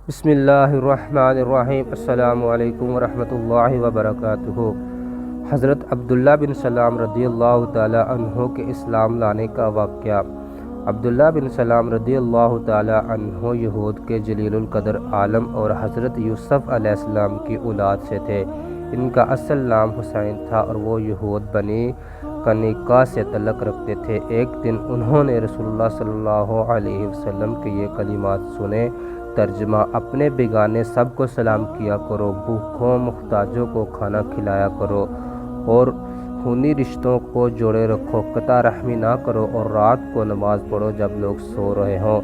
بسم اللہ الرحمن الرحیم۔ السلام علیکم ورحمۃ اللہ وبرکاتہ۔ حضرت عبداللہ بن سلام رضی اللہ تعالی عنہ کے اسلام لانے کا واقعہ۔ عبداللہ بن سلام رضی اللہ تعالی عنہ یہود کے جلیل القدر عالم اور حضرت یوسف علیہ السلام کی اولاد سے تھے۔ ان کا اصل نام حسین تھا اور وہ یہود بنی کنیکا سے تعلق رکھتے تھے۔ ایک دن انہوں نے رسول اللہ صلی اللہ علیہ وسلم کے یہ کلمات سنے۔ ترجمہ: اپنے بیگانے سب کو سلام کیا کرو، بھوکوں محتاجوں کو کھانا کھلایا کرو اور خونی رشتوں کو جوڑے رکھو، قطع رحمی نہ کرو اور رات کو نماز پڑھو جب لوگ سو رہے ہوں۔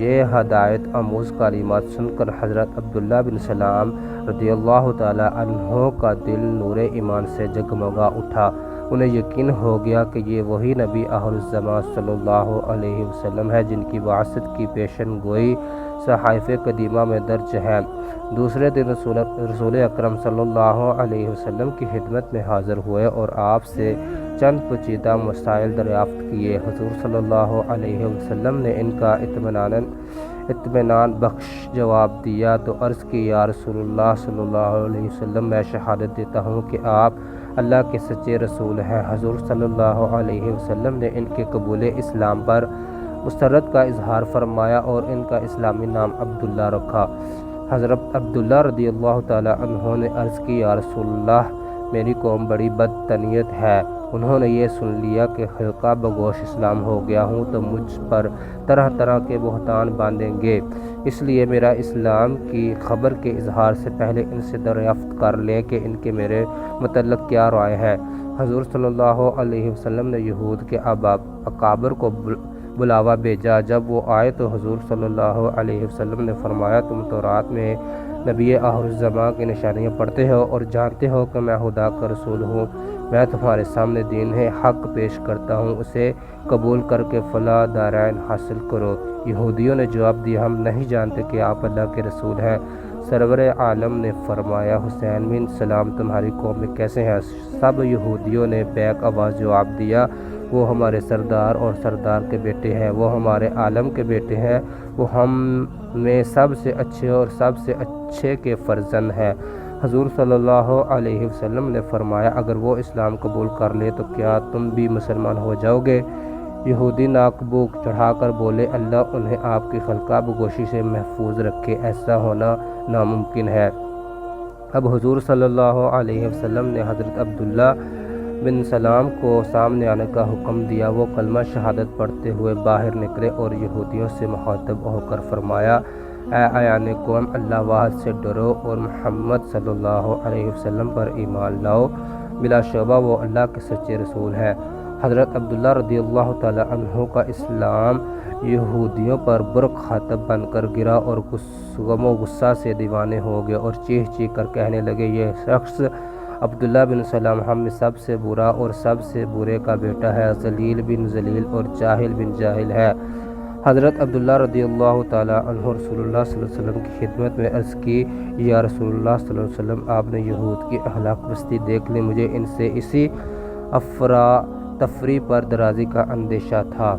یہ ہدایت آموز کلمات سن کر حضرت عبداللہ بن سلام رضی اللہ تعالی عنہ کا دل نور ایمان سے جگمگا اٹھا۔ انہیں یقین ہو گیا کہ یہ وہی نبی آخر الزمان صلی اللہ علیہ وسلم ہے جن کی بعثت کی پیشن گوئی صحائف قدیمہ میں درج ہے۔ دوسرے دن رسول اکرم صلی اللہ علیہ وسلم کی خدمت میں حاضر ہوئے اور آپ سے چند پیچیدہ مسائل دریافت کیے۔ حضور صلی اللہ علیہ وسلم نے ان کا اطمینان بخش جواب دیا تو عرض کی: یا رسول اللہ صلی اللہ علیہ وسلم، میں شہادت دیتا ہوں کہ آپ اللہ کے سچے رسول ہیں۔ حضور صلی اللہ علیہ وسلم نے ان کے قبول اسلام پر مسرت کا اظہار فرمایا اور ان کا اسلامی نام عبداللہ رکھا۔ حضرت عبداللہ رضی اللہ تعالی عنہ نے عرض کی: یا رسول اللہ، میری قوم بڑی بدتنیت ہے۔ انہوں نے یہ سن لیا کہ خلقہ بگوش اسلام ہو گیا ہوں تو مجھ پر طرح طرح کے بہتان باندھیں گے، اس لیے میرا اسلام کی خبر کے اظہار سے پہلے ان سے دریافت کر لیں کہ ان کے میرے متعلق کیا رائے ہے۔ حضور صلی اللہ علیہ وسلم نے یہود کے اکابر کو بلاوا بھیجا۔ جب وہ آئے تو حضور صلی اللہ علیہ وسلم نے فرمایا: تم تورات میں نبی آخر الزمان کی نشانیاں پڑھتے ہو اور جانتے ہو کہ میں خدا کا رسول ہوں۔ میں تمہارے سامنے دین حق پیش کرتا ہوں، اسے قبول کر کے فلاح دارین حاصل کرو۔ یہودیوں نے جواب دیا: ہم نہیں جانتے کہ آپ اللہ کے رسول ہیں۔ سرور عالم نے فرمایا: حسین بن سلام تمہاری قوم میں کیسے ہیں؟ سب یہودیوں نے بیک آواز جواب دیا: وہ ہمارے سردار اور سردار کے بیٹے ہیں، وہ ہمارے عالم کے بیٹے ہیں، وہ ہم میں سب سے اچھے اور سب سے اچھے کے فرزند ہیں۔ حضور صلی اللہ علیہ وسلم نے فرمایا: اگر وہ اسلام قبول کر لے تو کیا تم بھی مسلمان ہو جاؤ گے؟ یہودی ناک بوک چڑھا کر بولے: اللہ انہیں آپ کی خلقہ بگوشی سے محفوظ رکھے، ایسا ہونا ناممکن ہے۔ اب حضور صلی اللہ علیہ وسلم نے حضرت عبداللہ بن سلام کو سامنے آنے کا حکم دیا۔ وہ کلمہ شہادت پڑھتے ہوئے باہر نکلے اور یہودیوں سے مخاطب ہو کر فرمایا: اے ایان قوم، اللہ واحد سے ڈرو اور محمد صلی اللہ علیہ وسلم پر ایمان لاؤ، بلا شبہ وہ اللہ کے سچے رسول ہیں۔ حضرت عبداللہ رضی اللہ تعالی عنہ کا اسلام یہودیوں پر برق خاطب بن کر گرا اور غم و غصہ سے دیوانے ہو گئے اور چیخ چیخ کر کہنے لگے: یہ شخص عبداللہ بن سلام ہم میں سب سے برا اور سب سے برے کا بیٹا ہے، ذلیل بن ذلیل اور جاہل بن جاہل ہے۔ حضرت عبداللہ رضی اللہ تعالی عنہ رسول اللہ صلی اللہ علیہ وسلم کی خدمت میں عرض کی: یا رسول اللہ صلی اللہ علیہ وسلم، آپ نے یہود کی اخلاق پرستی دیکھ لی، مجھے ان سے اسی افراتفری پر درازی کا اندیشہ تھا۔